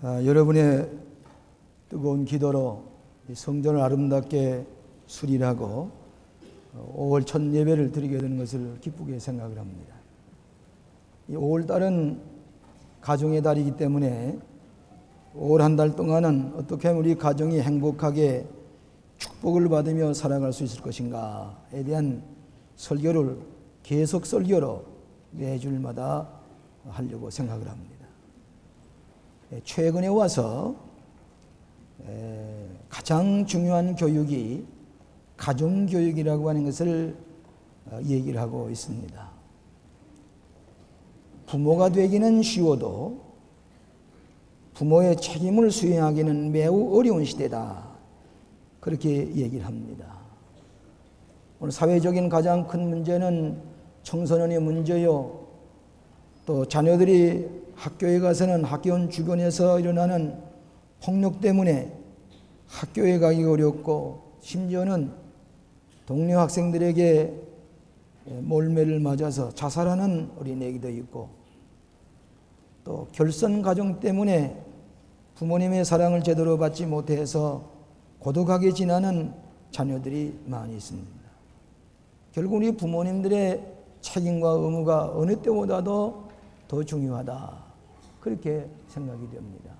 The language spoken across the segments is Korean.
여러분의 뜨거운 기도로 성전을 아름답게 수리하고 5월 첫 예배를 드리게 되는 것을 기쁘게 생각을 합니다. 이 5월 달은 가정의 달이기 때문에 5월 한 달 동안은 어떻게 하면 우리 가정이 행복하게 축복을 받으며 살아갈 수 있을 것인가에 대한 설교를 계속 설교로 매주일마다 하려고 생각을 합니다. 최근에 와서 가장 중요한 교육이 가정교육이라고 하는 것을 얘기를 하고 있습니다. 부모가 되기는 쉬워도 부모의 책임을 수행하기는 매우 어려운 시대다, 그렇게 얘기를 합니다. 오늘 사회적인 가장 큰 문제는 청소년의 문제요, 또 자녀들이 학교에 가서는 학교 주변에서 일어나는 폭력 때문에 학교에 가기 어렵고, 심지어는 동료 학생들에게 몰매를 맞아서 자살하는 어린애기도 있고, 또 결손 가정 때문에 부모님의 사랑을 제대로 받지 못해서 고독하게 지나는 자녀들이 많이 있습니다. 결국 우리 부모님들의 책임과 의무가 어느 때보다도 더 중요하다, 그렇게 생각이 됩니다.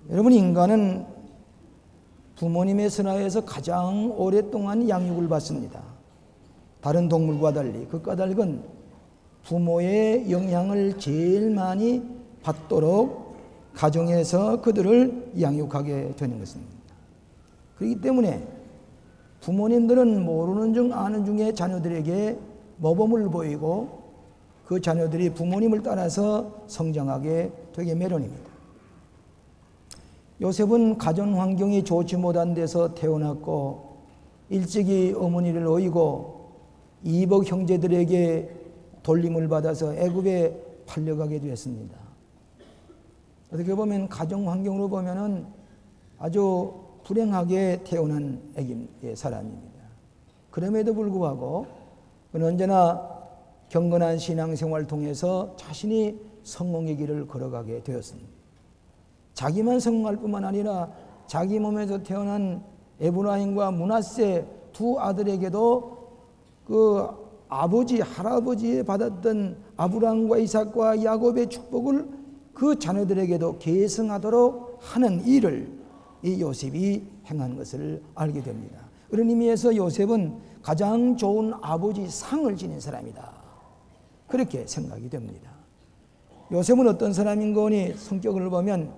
여러분, 인간은 부모님의 선하에서 가장 오랫동안 양육을 받습니다. 다른 동물과 달리 그 까닭은 부모의 영향을 제일 많이 받도록 가정에서 그들을 양육하게 되는 것입니다. 그렇기 때문에 부모님들은 모르는 중 아는 중에 자녀들에게 모범을 보이고 그 자녀들이 부모님을 따라서 성장하게 되게 마련입니다. 요셉은 가정 환경이 좋지 못한 데서 태어났고 일찍이 어머니를 어이고 이복 형제들에게 돌림을 받아서 애굽에 팔려가게 되었습니다. 어떻게 보면 가정 환경으로 보면은 아주 불행하게 태어난 사람입니다. 그럼에도 불구하고 그는 언제나 경건한 신앙생활을 통해서 자신이 성공의 길을 걸어가게 되었습니다. 자기만 성공할 뿐만 아니라 자기 몸에서 태어난 에브라임과 므낫세 두 아들에게도 그 아버지, 할아버지에 받았던 아브라함과 이삭과 야곱의 축복을 그 자녀들에게도 계승하도록 하는 일을 이 요셉이 행한 것을 알게 됩니다. 그런 의미에서 요셉은 가장 좋은 아버지 상을 지닌 사람이다, 그렇게 생각이 됩니다. 요셉은 어떤 사람인 거니 성격을 보면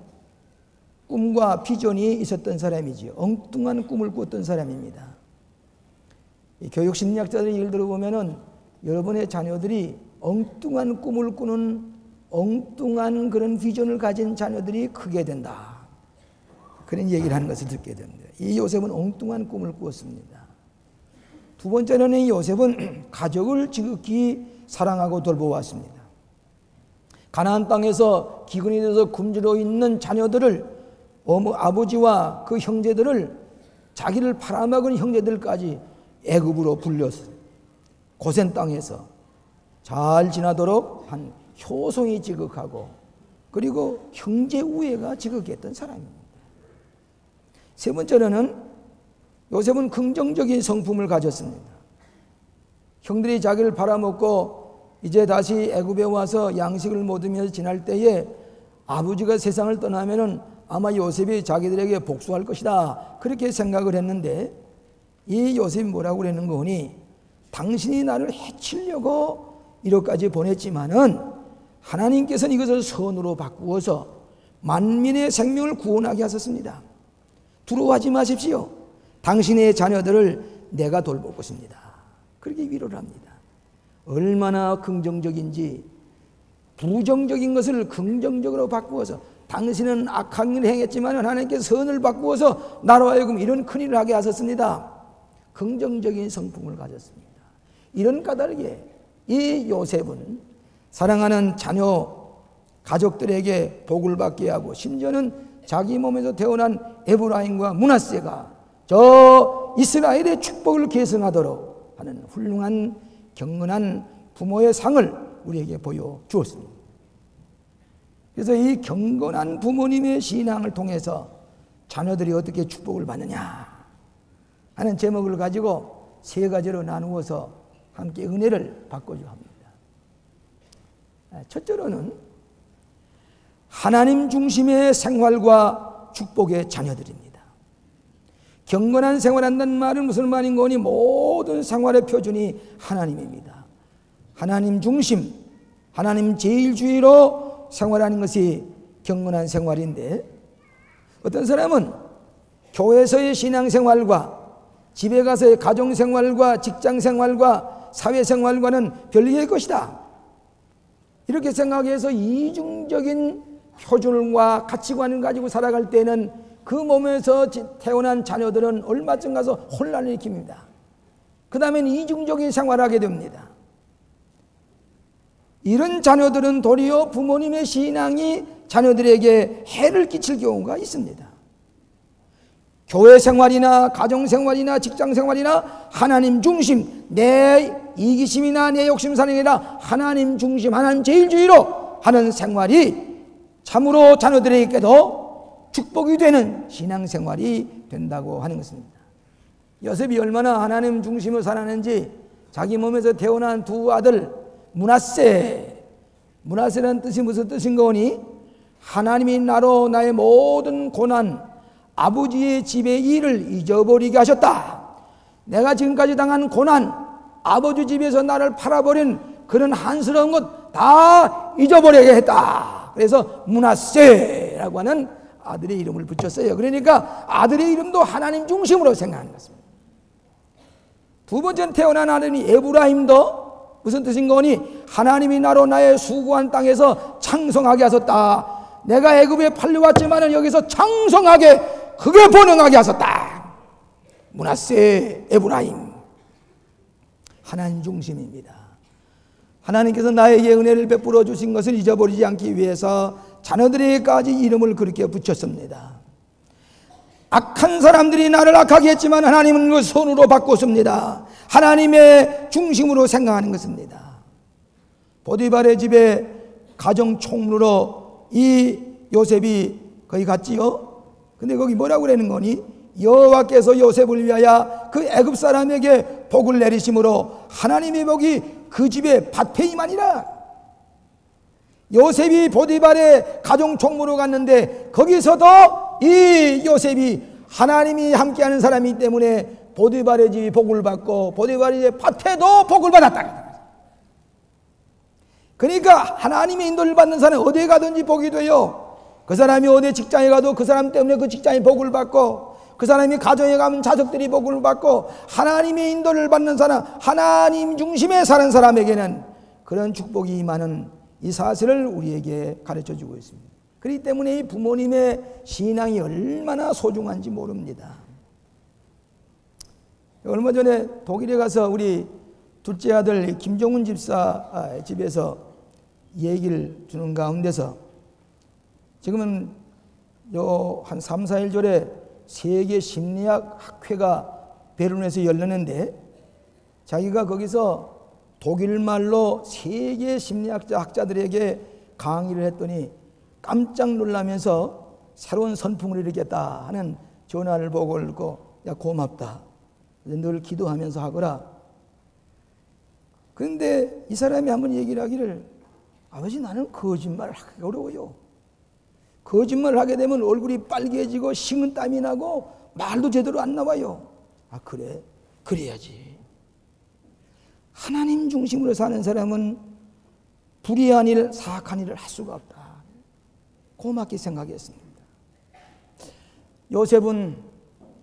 꿈과 비전이 있었던 사람이지요. 엉뚱한 꿈을 꿨던 사람입니다. 교육 심리학자들의 얘기를 들어보면은 여러분의 자녀들이 엉뚱한 꿈을 꾸는 엉뚱한 그런 비전을 가진 자녀들이 크게 된다, 그런 얘기를 하는 것을 듣게 됩니다. 이 요셉은 엉뚱한 꿈을 꾸었습니다. 두 번째로는 이 요셉은 가족을 지극히 사랑하고 돌보았습니다. 가나안 땅에서 기근이 돼서 굶주려 있는 자녀들을 아버지와 그 형제들을, 자기를 팔아먹은 형제들까지 애굽으로 불려서 고센 땅에서 잘 지나도록 한 효성이 지극하고, 그리고 형제 우애가 지극했던 사람입니다. 세 번째로는 요셉은 긍정적인 성품을 가졌습니다. 형들이 자기를 팔아먹고 이제 다시 애굽에 와서 양식을 못 얻으면서 지날 때에 아버지가 세상을 떠나면은 아마 요셉이 자기들에게 복수할 것이다, 그렇게 생각을 했는데 이 요셉이 뭐라고 그러는 거니, 당신이 나를 해치려고 이렇게까지 보냈지만은 하나님께서는 이것을 선으로 바꾸어서 만민의 생명을 구원하게 하셨습니다. 두려워하지 마십시오. 당신의 자녀들을 내가 돌볼 것입니다, 그렇게 위로를 합니다. 얼마나 긍정적인지, 부정적인 것을 긍정적으로 바꾸어서, 당신은 악한 일을 행했지만 하나님께서 선을 바꾸어서 나로 하여금 이런 큰일을 하게 하셨습니다. 긍정적인 성품을 가졌습니다. 이런 까닭에 이 요셉은 사랑하는 자녀 가족들에게 복을 받게 하고, 심지어는 자기 몸에서 태어난 에브라임과 므낫세가 저 이스라엘의 축복을 계승하도록 하는 훌륭한 경건한 부모의 상을 우리에게 보여주었습니다. 그래서 이 경건한 부모님의 신앙을 통해서 자녀들이 어떻게 축복을 받느냐 하는 제목을 가지고 세 가지로 나누어서 함께 은혜를 바꿔줘 합니다. 첫째로는 하나님 중심의 생활과 축복의 자녀들입니다. 경건한 생활한다는 말은 무슨 말인 거니? 모든 생활의 표준이 하나님입니다. 하나님 중심, 하나님 제일주의로 생활하는 것이 경건한 생활인데, 어떤 사람은 교회에서의 신앙생활과 집에 가서의 가정생활과 직장생활과 사회생활과는 별개의 것이다, 이렇게 생각해서 이중적인 표준과 가치관을 가지고 살아갈 때는 그 몸에서 태어난 자녀들은 얼마쯤 가서 혼란을 일으킵니다. 그 다음엔 이중적인 생활을 하게 됩니다. 이런 자녀들은 도리어 부모님의 신앙이 자녀들에게 해를 끼칠 경우가 있습니다. 교회 생활이나 가정 생활이나 직장 생활이나 하나님 중심, 내 이기심이나 내 욕심사는 아니라 하나님 중심, 하나님 제일주의로 하는 생활이 참으로 자녀들에게도 축복이 되는 신앙생활이 된다고 하는 것입니다. 요셉이 얼마나 하나님 중심으로 살았는지 자기 몸에서 태어난 두 아들 문하세라는 뜻이 무슨 뜻인 거니? 하나님이 나로 나의 모든 고난, 아버지의 집의 일을 잊어버리게 하셨다. 내가 지금까지 당한 고난, 아버지 집에서 나를 팔아버린 그런 한스러운 것 다 잊어버리게 했다. 그래서 문하세라고 하는 아들의 이름을 붙였어요. 그러니까 아들의 이름도 하나님 중심으로 생각하는 것입니다. 두 번째는 태어난 아들이 에브라임도 무슨 뜻인 거니? 하나님이 나로 나의 수고한 땅에서 창성하게 하셨다. 내가 애굽에 팔려왔지만 여기서 창성하게 크게 번영하게 하셨다. 문하세, 에브라임, 하나님 중심입니다. 하나님께서 나에게 은혜를 베풀어 주신 것을 잊어버리지 않기 위해서 자녀들에게까지 이름을 그렇게 붙였습니다. 악한 사람들이 나를 악하게 했지만 하나님은 그 선으로 바꿨습니다. 하나님의 중심으로 생각하는 것입니다. 보디발의 집에 가정 총무로 이 요셉이 거기 갔지요. 근데 거기 뭐라고 그러는 거니? 여호와께서 요셉을 위하여 그 애굽 사람에게 복을 내리심으로 하나님의 복이 그 집에 밭에 임하니라. 요셉이 보디발의 가정 총무로 갔는데 거기서도 이 요셉이 하나님이 함께하는 사람이기 때문에 보디발의 집이 복을 받고 보디발의 집 밭에도 복을 받았다. 그러니까 하나님의 인도를 받는 사람은 어디에 가든지 복이 돼요. 그 사람이 어디 직장에 가도 그 사람 때문에 그 직장이 복을 받고, 그 사람이 가정에 가면 자식들이 복을 받고, 하나님의 인도를 받는 사람, 하나님 중심에 사는 사람에게는 그런 축복이 임하는 이 사실을 우리에게 가르쳐주고 있습니다. 그렇기 때문에 이 부모님의 신앙이 얼마나 소중한지 모릅니다. 얼마 전에 독일에 가서 우리 둘째 아들 김종훈 집사 집에서 얘기를 주는 가운데서 지금은 한 3, 4일 전에 세계 심리학 학회가 베를린에서 열렸는데 자기가 거기서 독일말로 세계 심리학자들에게 강의를 했더니 깜짝 놀라면서 새로운 선풍을 일으켰다 하는 전화를 보고 읽고, 야 고맙다, 늘 기도하면서 하거라. 그런데 이 사람이 한번 얘기를 하기를, 아버지 나는 거짓말을 하기 어려워요. 거짓말을 하게 되면 얼굴이 빨개지고 식은땀이 나고 말도 제대로 안 나와요. 아 그래? 그래야지. 하나님 중심으로 사는 사람은 불의한 일, 사악한 일을 할 수가 없다. 고맙게 생각했습니다. 요셉은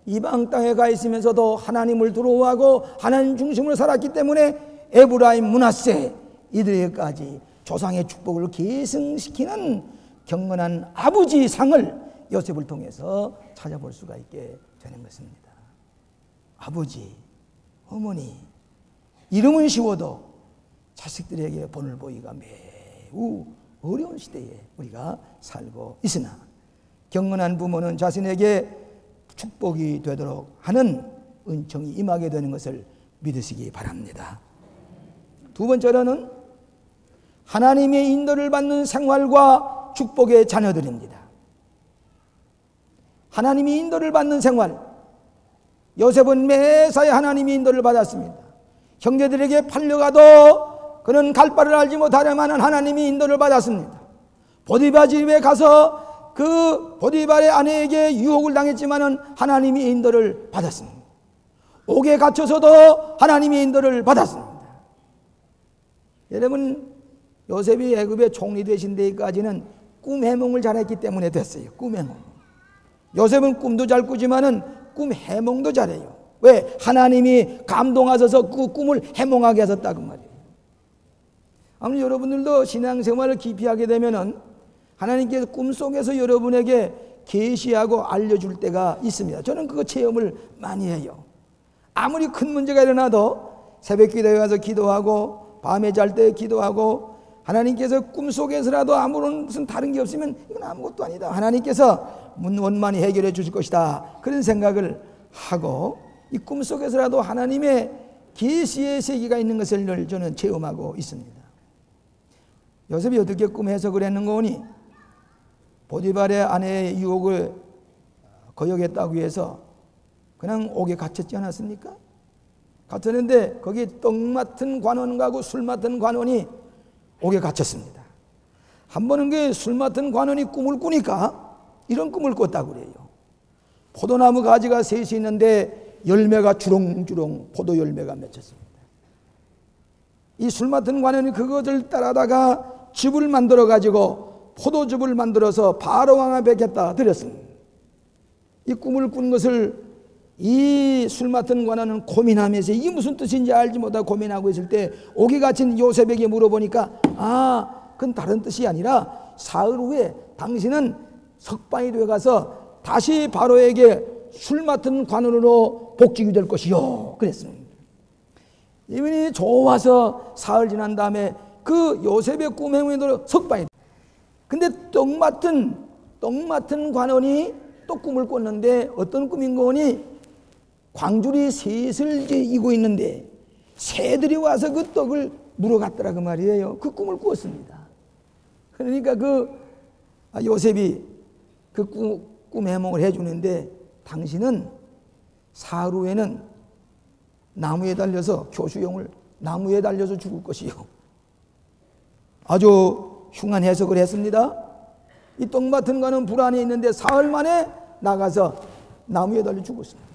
이방 땅에 가 있으면서도 하나님을 두려워하고 하나님 중심으로 살았기 때문에 에브라임, 문하세 이들에게까지 조상의 축복을 계승시키는 경건한 아버지 상을 요셉을 통해서 찾아볼 수가 있게 되는 것입니다. 아버지, 어머니, 이름은 쉬워도 자식들에게 본을 보이기가 매우 어려운 시대에 우리가 살고 있으나 경건한 부모는 자신에게 축복이 되도록 하는 은총이 임하게 되는 것을 믿으시기 바랍니다. 두 번째로는 하나님의 인도를 받는 생활과 축복의 자녀들입니다. 하나님이 인도를 받는 생활, 요셉은 매사에 하나님이 인도를 받았습니다. 형제들에게 팔려가도 그는 갈 바를 알지 못하려만 하나님이 인도를 받았습니다. 보디발 집에 가서 그 보디발의 아내에게 유혹을 당했지만은 하나님이 인도를 받았습니다. 옥에 갇혀서도 하나님이 인도를 받았습니다. 여러분, 요셉이 애굽의 총리 되신 데까지는 꿈 해몽을 잘했기 때문에 됐어요. 꿈 해몽. 요셉은 꿈도 잘 꾸지만은 꿈 해몽도 잘해요. 왜? 하나님이 감동하셔서 그 꿈을 해몽하게 하셨다고 말이에요. 아무튼 여러분들도 신앙생활을 깊이 하게 되면은 하나님께서 꿈속에서 여러분에게 계시하고 알려줄 때가 있습니다. 저는 그거 체험을 많이 해요. 아무리 큰 문제가 일어나도 새벽 기도에 가서 기도하고 밤에 잘 때 기도하고 하나님께서 꿈속에서라도 아무런 무슨 다른 게 없으면 이건 아무것도 아니다. 하나님께서 원만히 해결해 주실 것이다. 그런 생각을 하고 이 꿈속에서라도 하나님의 계시의 세계가 있는 것을 저는 체험하고 있습니다. 요셉이 어떻게 꿈 해석을 했는 거니? 보디발의 아내의 유혹을 거역했다고 해서 그냥 옥에 갇혔지 않았습니까? 갇혔는데 거기 떡 맡은 관원하고 술 맡은 관원이 옥에 갇혔습니다. 한 번은 그 술 맡은 관원이 꿈을 꾸니까 이런 꿈을 꿨다고 그래요. 포도나무 가지가 셋이 있는데 열매가 주렁주렁 포도 열매가 맺혔습니다. 이 술 맡은 관원이 그것을 따라다가 즙을 만들어 가지고 포도즙을 만들어서 바로 왕 앞에 갖다 드렸습니다. 이 꿈을 꾼 것을 이 술 맡은 관원은 고민하면서 이게 무슨 뜻인지 알지 못하고 고민하고 있을 때 옥에 갇힌 요셉에게 물어보니까 그건 다른 뜻이 아니라 사흘 후에 당신은 석방이 되어 가서 다시 바로에게 술 맡은 관원으로 복직이 될 것이요 그랬습니다. 이분이 좋아서 사흘 지난 다음에 그 요셉의 꿈 행위로 석방이 돼. 근데 떡 맡은 관원이 또 꿈을 꿨는데 어떤 꿈인 거니? 광줄이 셋을 이고 있는데 새들이 와서 그 떡을 물어갔더라 그 말이에요. 그 꿈을 꾸었습니다. 그러니까 요셉이 그 꿈 해몽을 해주는데 당신은 사흘 후에는 나무에 달려서 교수형을 나무에 달려서 죽을 것이요. 아주 흉한 해석을 했습니다. 이 떡 맡은 거는 불안에 있는데 사흘 만에 나가서 나무에 달려 죽었습니다.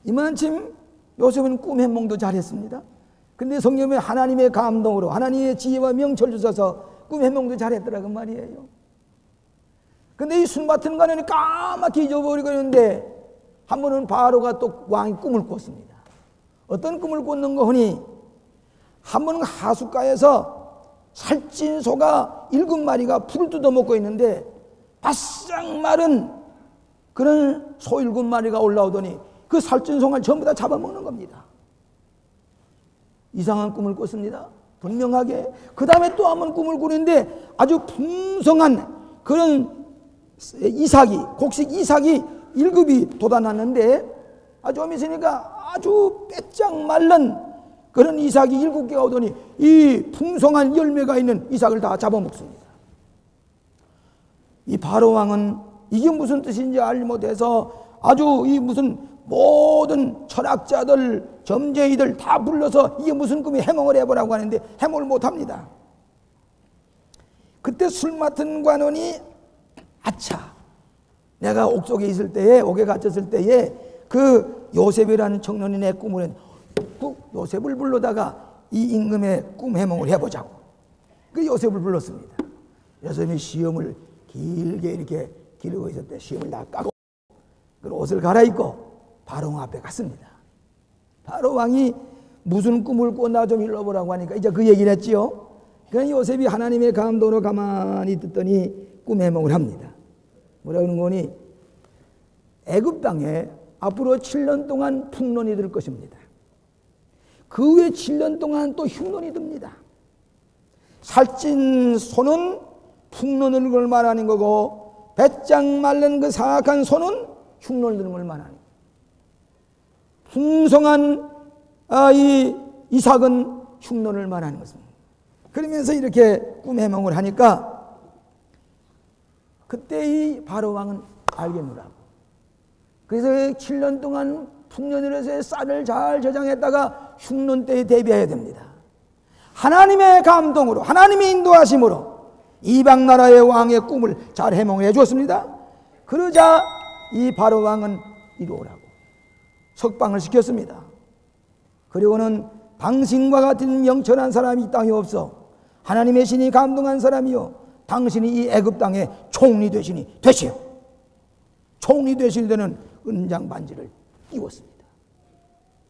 이만큼 요셉은 꿈 해몽도 잘했습니다. 근데 성경에 하나님의 감동으로 하나님의 지혜와 명철 주셔서 꿈 해몽도 잘했더라고 말이에요. 근데 이 술 맡은 관원이 까맣게 잊어버리고 있는데 한 번은 바로가 또 왕이 꿈을 꿨습니다. 어떤 꿈을 꿨는 거 하니 한 번은 하숫가에서 살찐 소가 7마리가 풀을 뜯어먹고 있는데 바싹 마른 그런 소 7마리가 올라오더니 그 살찐 송을 전부 다 잡아먹는 겁니다. 이상한 꿈을 꿨습니다. 분명하게. 그 다음에 또 한 번 꿈을 꾸는데 아주 풍성한 그런 이삭이, 곡식 이삭이 1급이 돋아났는데 좀 있으니까 아주 빼짝 말른 그런 이삭이 7개가 오더니 이 풍성한 열매가 있는 이삭을 다 잡아먹습니다. 이 바로 왕은 이게 무슨 뜻인지 알지 못해서 아주 이 무슨 모든 철학자들, 점쟁이들 다 불러서 이게 무슨 꿈이 해몽을 해보라고 하는데 해몽을 못합니다. 그때 술 맡은 관원이 아차, 내가 옥 속에 있을 때에, 옥에 갇혔을 때에 그 요셉이라는 청년이 내 꿈을 했는데 그 요셉을 불러다가 이 임금의 꿈 해몽을 해보자고. 그 요셉을 불렀습니다. 요셉이 시험을 길게 이렇게 기르고 있을 때 시험을 다 까고 그 옷을 갈아입고 바로 왕 앞에 갔습니다. 바로 왕이 무슨 꿈을 꿨나 좀 읽어보라고 하니까 이제 그 얘기를 했지요. 그러니까 요셉이 하나님의 감동으로 가만히 듣더니 꿈 해몽을 합니다. 뭐라 그러는 거니? 애굽 땅에 앞으로 7년 동안 풍년이 들 것입니다. 그 후에 7년 동안 또 흉년이 듭니다. 살찐 소는 풍년을 걸 말하는 거고 배짱 말른 그 사악한 소는 흉년을 드는 걸 말하는 거예요. 풍성한 이 이삭은 흉년을 말하는 것입니다. 그러면서 이렇게 꿈 해몽을 하니까 그때 이 바로 왕은 알겠노라고. 그래서 7년 동안 풍년으로서의 쌀을 잘 저장했다가 흉년 때에 대비해야 됩니다. 하나님의 감동으로, 하나님의 인도하심으로 이방 나라의 왕의 꿈을 잘 해몽해 주었습니다. 그러자 이 바로 왕은 이루어라고 석방을 시켰습니다. 그리고는 당신과 같은 영천한 사람이 이 땅에 없어. 하나님의 신이 감동한 사람이요, 당신이 이 애굽 땅의 총리 되시니 되시오. 총리 되시니 되는 은장 반지를 띄웠습니다.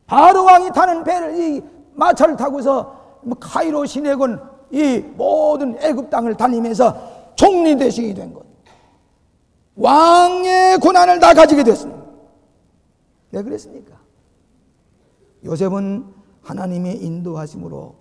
바로 왕이 타는 배를, 이 마차를 타고서 카이로 시내군 이 모든 애굽 땅을 다니면서 총리 되시게 된 것. 왕의 고난을 다 가지게 됐습니다. 왜 그랬습니까? 요셉은 하나님의 인도하심으로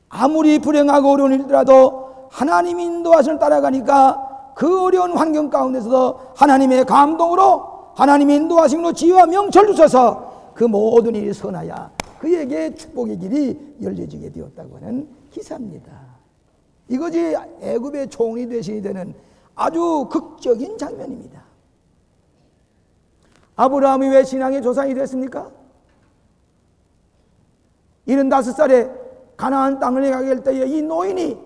아무리 불행하고 어려운 일이라도 하나님의 인도하심을 따라가니까 그 어려운 환경 가운데서도 하나님의 감동으로, 하나님의 인도하심으로 지혜와 명철 주셔서 그 모든 일이 선하여 그에게 축복의 길이 열려지게 되었다고 하는 기사입니다. 이것이 애굽의 총리 되시게 되는 아주 극적인 장면입니다. 아브라함이 왜 신앙의 조상이 됐습니까? 75살에 가나안 땅을 가게 될 때에 이 노인이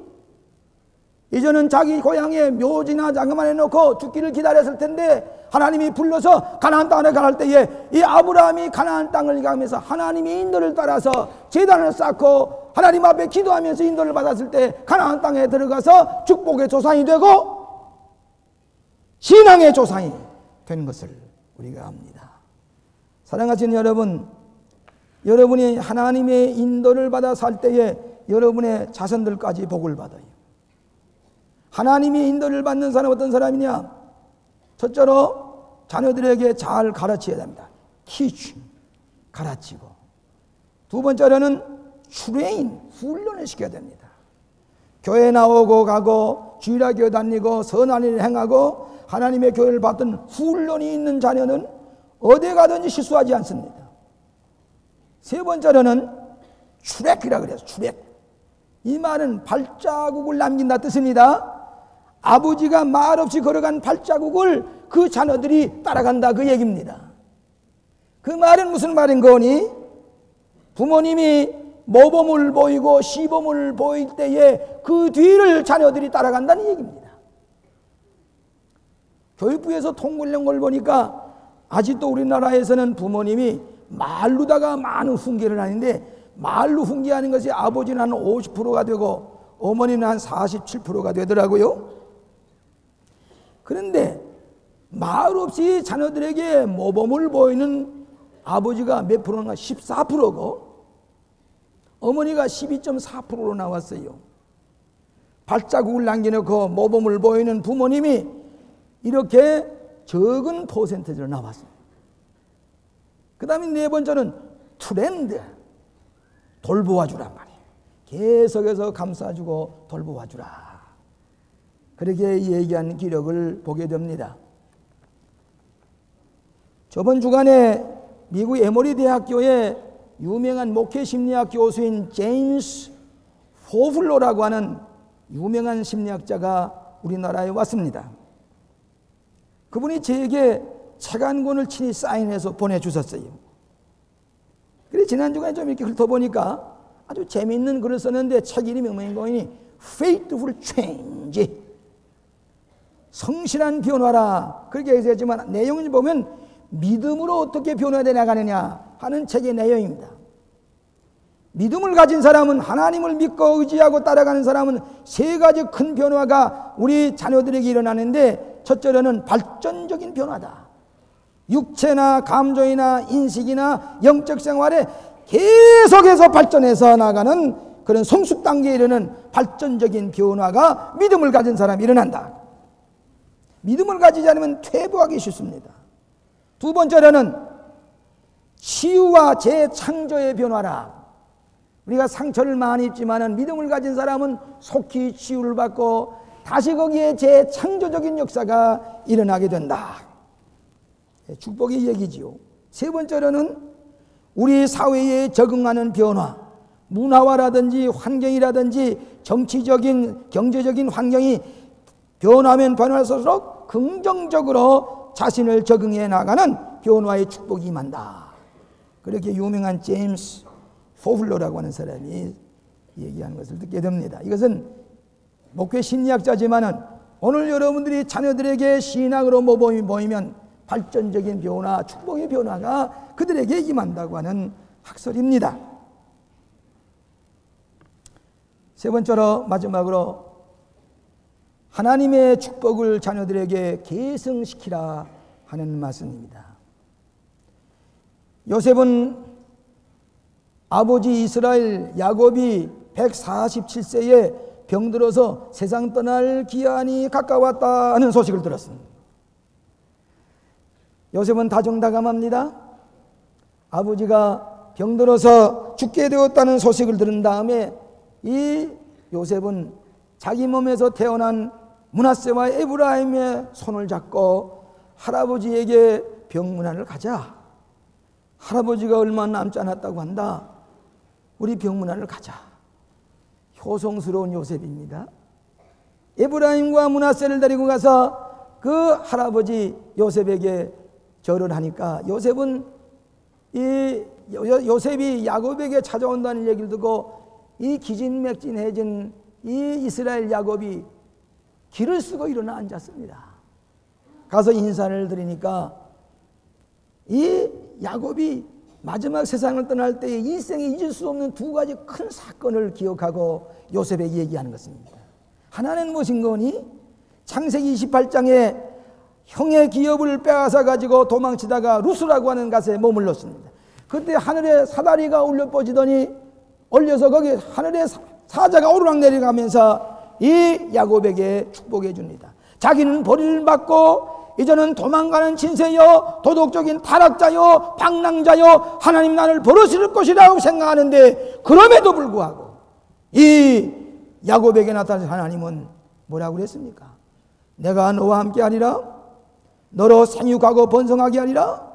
이제는 자기 고향에 묘지나 장가만 해놓고 죽기를 기다렸을 텐데 하나님이 불러서 가나안 땅에 갈 때에 이 아브라함이 가나안 땅을 가면서 하나님의 인도를 따라서 제단을 쌓고 하나님 앞에 기도하면서 인도를 받았을 때 가나안 땅에 들어가서 축복의 조상이 되고 신앙의 조상이 되는 것을 우리가 압니다. 사랑하시는 여러분, 여러분이 하나님의 인도를 받아 살 때에 여러분의 자손들까지 복을 받아요. 하나님의 인도를 받는 사람은 어떤 사람이냐? 첫째로 자녀들에게 잘 가르쳐야 됩니다. teaching, 가르치고. 두 번째로는 트레인, 훈련을 시켜야 됩니다. 교회 나오고 가고 주일학 교회 다니고 선한 일을 행하고 하나님의 교회를 받던 훈련이 있는 자녀는 어디 가든지 실수하지 않습니다. 세 번째로는 출애기라 그래서 출애기. 이 말은 발자국을 남긴다 뜻입니다. 아버지가 말없이 걸어간 발자국을 그 자녀들이 따라간다 그 얘기입니다. 그 말은 무슨 말인 거니? 부모님이 모범을 보이고 시범을 보일 때에 그 뒤를 자녀들이 따라간다는 얘기입니다. 교육부에서 통보한 걸 보니까 아직도 우리나라에서는 부모님이 말로다가 많은 훈계를 하는데 말로 훈계하는 것이 아버지는 한 50%가 되고 어머니는 한 47%가 되더라고요. 그런데 말 없이 자녀들에게 모범을 보이는 아버지가 몇 프로인가? 14%고 어머니가 12.4%로 나왔어요. 발자국을 남겨놓고 모범을 보이는 부모님이 이렇게 적은 퍼센트로 나왔습니다. 그 다음에 네 번째는 트렌드, 돌보아주란 말이에요. 계속해서 감싸주고 돌보아주라. 그렇게 얘기하는 기록을 보게 됩니다. 저번 주간에 미국 에모리 대학교의 유명한 목회 심리학 교수인 제임스 포플러라고 하는 유명한 심리학자가 우리나라에 왔습니다. 그분이 제게 책 한 권을 친히 사인해서 보내주셨어요. 그래서 지난주간에 좀 이렇게 훑어보니까 아주 재미있는 글을 썼는데 책 이름이 뭐니? Faithful Change. 성실한 변화라. 그렇게 얘기했지만 내용을 보면 믿음으로 어떻게 변화되어 나가느냐 하는 책의 내용입니다. 믿음을 가진 사람은, 하나님을 믿고 의지하고 따라가는 사람은 세 가지 큰 변화가 우리 자녀들에게 일어나는데, 첫째로는 발전적인 변화다. 육체나 감정이나 인식이나 영적 생활에 계속해서 발전해서 나가는 그런 성숙 단계에 이르는 발전적인 변화가 믿음을 가진 사람이 일어난다. 믿음을 가지지 않으면 퇴보하기 쉽습니다. 두 번째로는 치유와 재창조의 변화라. 우리가 상처를 많이 입지만은 믿음을 가진 사람은 속히 치유를 받고 다시 거기에 재창조적인 역사가 일어나게 된다. 축복의 얘기지요. 세 번째로는 우리 사회에 적응하는 변화, 문화화라든지 환경이라든지 정치적인 경제적인 환경이 변하면 변할수록 긍정적으로 자신을 적응해 나가는 변화의 축복이 임한다. 그렇게 유명한 제임스 포플러라고 하는 사람이 얘기하는 것을 듣게 됩니다. 이것은 목회 심리학자지만은 오늘 여러분들이 자녀들에게 신앙으로 모이면 발전적인 변화, 축복의 변화가 그들에게 임한다고 하는 학설입니다. 세 번째로 마지막으로 하나님의 축복을 자녀들에게 계승시키라 하는 말씀입니다. 요셉은 아버지 이스라엘 야곱이 147세에 병들어서 세상 떠날 기한이 가까웠다 하는 소식을 들었습니다. 요셉은 다정다감합니다. 아버지가 병들어서 죽게 되었다는 소식을 들은 다음에 이 요셉은 자기 몸에서 태어난 므낫세와 에브라임의 손을 잡고 할아버지에게 병문안을 가자. 할아버지가 얼마 남지 않았다고 한다. 우리 병문안을 가자. 효성스러운 요셉입니다. 에브라임과 므낫세를 데리고 가서 그 할아버지 요셉에게 절을 하니까 요셉은 요셉이 야곱에게 찾아온다는 얘기를 듣고 이 기진맥진해진 이 이스라엘 야곱이 길을 쓰고 일어나 앉았습니다. 가서 인사를 드리니까 이 야곱이 마지막 세상을 떠날 때에 일생에 잊을 수 없는 두 가지 큰 사건을 기억하고 요셉에게 얘기하는 것입니다. 하나는 무엇인 거니? 창세기 28장에 형의 기업을 빼앗아 가지고 도망치다가 루스라고 하는 곳에 머물렀습니다. 그때 하늘에 사다리가 울려 뻗지더니 올려서 거기 하늘에 사자가 오르락 내려가면서 이 야곱에게 축복해 줍니다. 자기는 벌을 받고 이제는 도망가는 진세여 도덕적인 타락자여 방랑자여 하나님 나를 벌어질 것이라고 생각하는데 그럼에도 불구하고 이 야곱에게 나타난 하나님은 뭐라고 그랬습니까? 내가 너와 함께 하리라 너로 생육하고 번성하게 하리라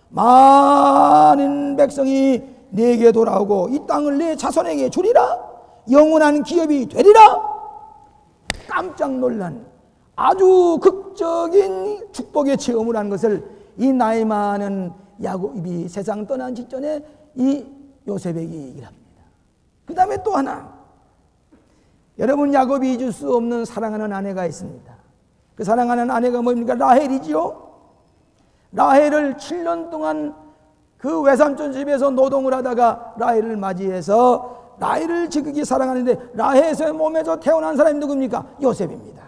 많은 백성이 네게 돌아오고 이 땅을 네 자손에게 주리라 영원한 기업이 되리라. 깜짝 놀란 아주 극적인 축복의 체험을 한 것을 이 나이 많은 야곱이 세상 떠난 직전에 이 요셉에게 얘기를 합니다. 그 다음에 또 하나, 여러분 야곱이 잊을 수 없는 사랑하는 아내가 있습니다. 그 사랑하는 아내가 뭡니까? 라헬이지요. 라헬을 7년 동안 그 외삼촌 집에서 노동을 하다가 라헬을 맞이해서 라헬을 지극히 사랑하는데 라헬의 몸에서 태어난 사람이 누굽니까? 요셉입니다.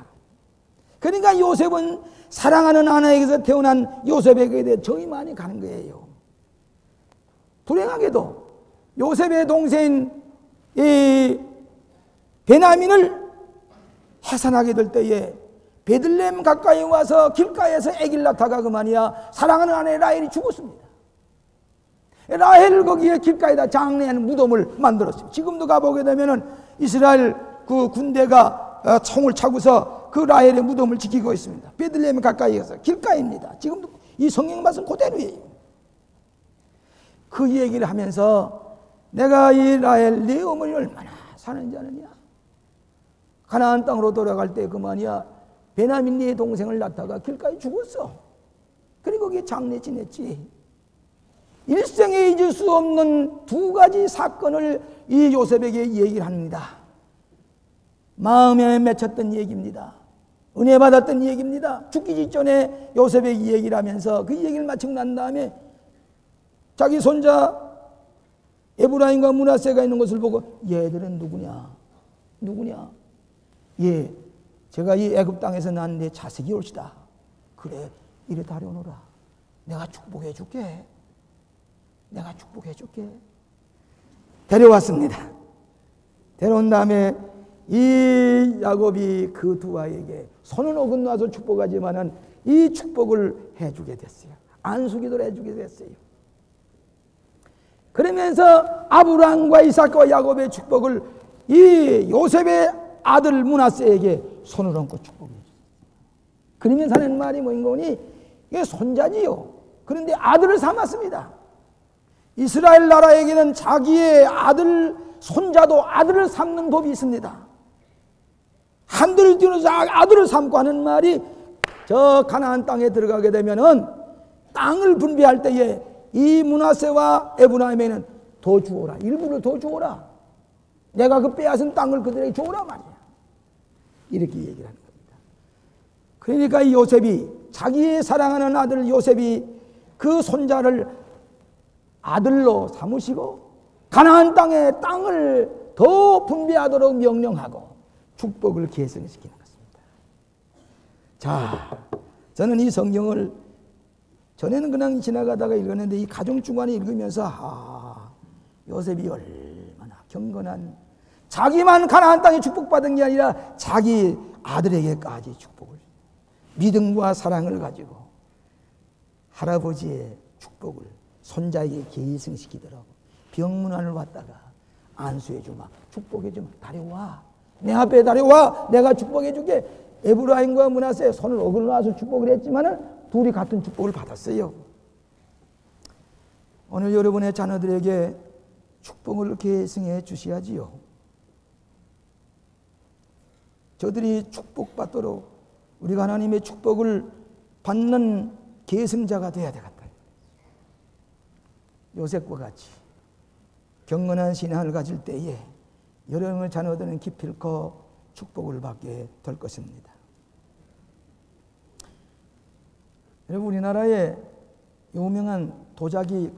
그러니까 요셉은 사랑하는 아내에게서 태어난 요셉에게 대해 정이 많이 가는 거예요. 불행하게도 요셉의 동생인 이 베냐민을 해산하게 될 때에 베들레헴 가까이 와서 길가에서 아기를 낳다가 그만이야 사랑하는 아내 라헬이 죽었습니다. 라헬을 거기에 길가에다 장례하는 무덤을 만들었어요. 지금도 가보게 되면은 이스라엘 그 군대가 총을 차고서 그 라헬의 무덤을 지키고 있습니다. 베들레헴 가까이에서 길가입니다. 지금도 이 성경 말씀 그대로예요. 그 얘기를 하면서 내가 이 라헬 네 어머니 얼마나 사는지 아느냐? 가나안 땅으로 돌아갈 때 그만이야 베냐민 네 동생을 낳다가 길가에 죽었어. 그리고 거기에 장례 지냈지. 일생에 잊을 수 없는 두 가지 사건을 이 요셉에게 얘기를 합니다. 마음에 맺혔던 얘기입니다. 은혜 받았던 얘기입니다. 죽기 직전에 요셉에게 얘기를 하면서 그 얘기를 마치고 난 다음에 자기 손자 에브라임과 므낫세가 있는 것을 보고 얘들은 누구냐? 누구냐? 예, 제가 이 애굽 땅에서 난 내 자식이 올시다. 그래, 이래 다려오너라. 내가 축복해 줄게. 내가 축복해 줄게. 데려왔습니다. 데려온 다음에 이 야곱이 그 두 아이에게 손은 어긋나서 축복하지만은 이 축복을 해주게 됐어요. 안수기도를 해주게 됐어요. 그러면서 아브라함과 이삭과 야곱의 축복을 이 요셉의 아들 므낫세에게 손을 얹고 축복해 줬어요. 그러면서 하는 말이 뭐인 거니? 이게 손자지요. 그런데 아들을 삼았습니다. 이스라엘 나라에게는 자기의 아들, 손자도 아들을 삼는 법이 있습니다. 한들을 띄우면서 아들을 삼고 하는 말이 저 가나안 땅에 들어가게 되면은 땅을 분배할 때에 이 므낫세와 에브라임에는 더 주어라. 일부를 더 주어라. 내가 그 빼앗은 땅을 그들에게 주어라 말이야. 이렇게 얘기를 하는 겁니다. 그러니까 이 요셉이 자기의 사랑하는 아들 요셉이 그 손자를 아들로 삼으시고 가나안 땅의 땅을 더 분배하도록 명령하고 축복을 계승시키는 것입니다. 자, 저는 이 성경을 전에는 그냥 지나가다가 읽었는데 이 가정주간에 읽으면서 요셉이 얼마나 경건한, 자기만 가나안 땅에 축복받은 게 아니라 자기 아들에게까지 축복을, 믿음과 사랑을 가지고 할아버지의 축복을 손자에게 계승시키더라고. 병문안을 왔다가 안수해주마, 축복해주마, 다려와, 내 앞에 다려와, 내가 축복해줄게. 에브라임과 므낫세 손을 어글러놔서 축복을 했지만은 둘이 같은 축복을 받았어요. 오늘 여러분의 자녀들에게 축복을 계승해 주셔야지요. 저들이 축복받도록 우리가 하나님의 축복을 받는 계승자가 되어야 되겠다. 요셉과 같이 경건한 신앙을 가질 때에 여러분의 자녀들은 기필코 축복을 받게 될 것입니다. 여러분, 우리나라에 유명한 도자기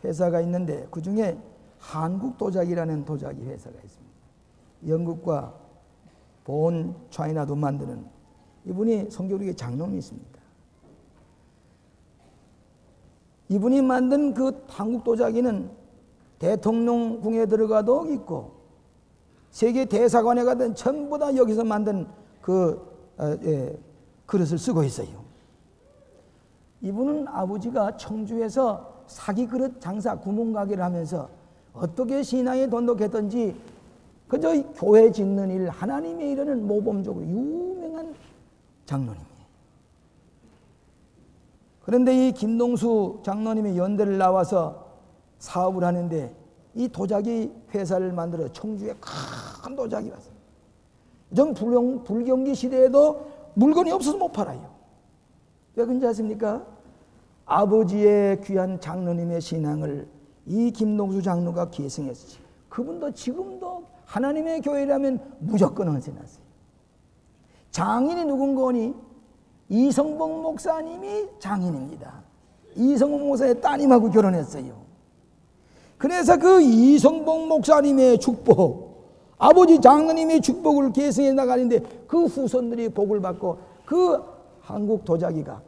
회사가 있는데 그 중에 한국도자기라는 도자기 회사가 있습니다. 영국과 본 차이나도 만드는, 이분이 성교육의 장로님이십니다. 이분이 만든 그 한국 도자기는 대통령궁에 들어가도 있고 세계 대사관에 가든 전부 다 여기서 만든 그릇을 쓰고 있어요. 이분은 아버지가 청주에서 사기 그릇 장사 구멍가게를 하면서 어떻게 신앙에 돈독했던지 그저 교회 짓는 일, 하나님의 일에는 모범적으로 유명한 장로님이에요. 그런데 이 김동수 장로님이 연대를 나와서 사업을 하는데 이 도자기 회사를 만들어 청주에 큰 도자기 왔어요. 전 불경기 시대에도 물건이 없어서 못 팔아요. 왜 그런지 아십니까? 아버지의 귀한 장로님의 신앙을 이 김동수 장로가 계승했지. 그분도 지금도 하나님의 교회라면 무조건 헌신하세요. 장인이 누군거니? 이성봉 목사님이 장인입니다. 이성봉 목사의 따님하고 결혼했어요. 그래서 그 이성봉 목사님의 축복, 아버지 장로님의 축복을 계승해 나가는데 그 후손들이 복을 받고 그 한국 도자기가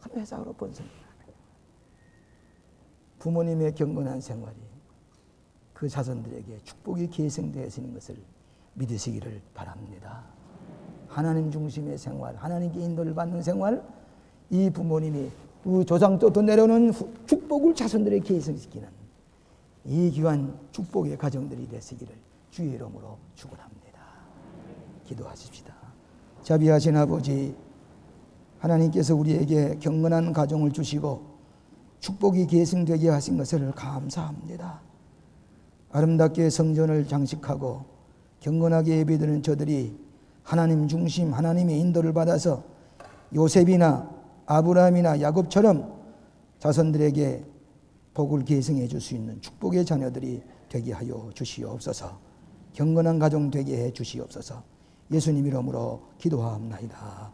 큰 회사로 번성합니다. 부모님의 경건한 생활이 그 자손들에게 축복이 계승되어지는 것을 믿으시기를 바랍니다. 하나님 중심의 생활, 하나님께 인도를 받는 생활, 이 부모님이 그 조상부터 내려오는 축복을 자손들에게 계승시키는 이 귀한 축복의 가정들이 되시기를 주의 이름으로 축원합니다. 기도하십시다. 자비하신 아버지, 하나님께서 우리에게 경건한 가정을 주시고 축복이 계승되게 하신 것을 감사합니다. 아름답게 성전을 장식하고 경건하게 예배드리는 저들이 하나님 중심, 하나님의 인도를 받아서 요셉이나 아브라함이나 야곱처럼 자손들에게 복을 계승해 줄 수 있는 축복의 자녀들이 되게 하여 주시옵소서. 경건한 가정 되게 해 주시옵소서. 예수님 이름으로 기도하옵나이다.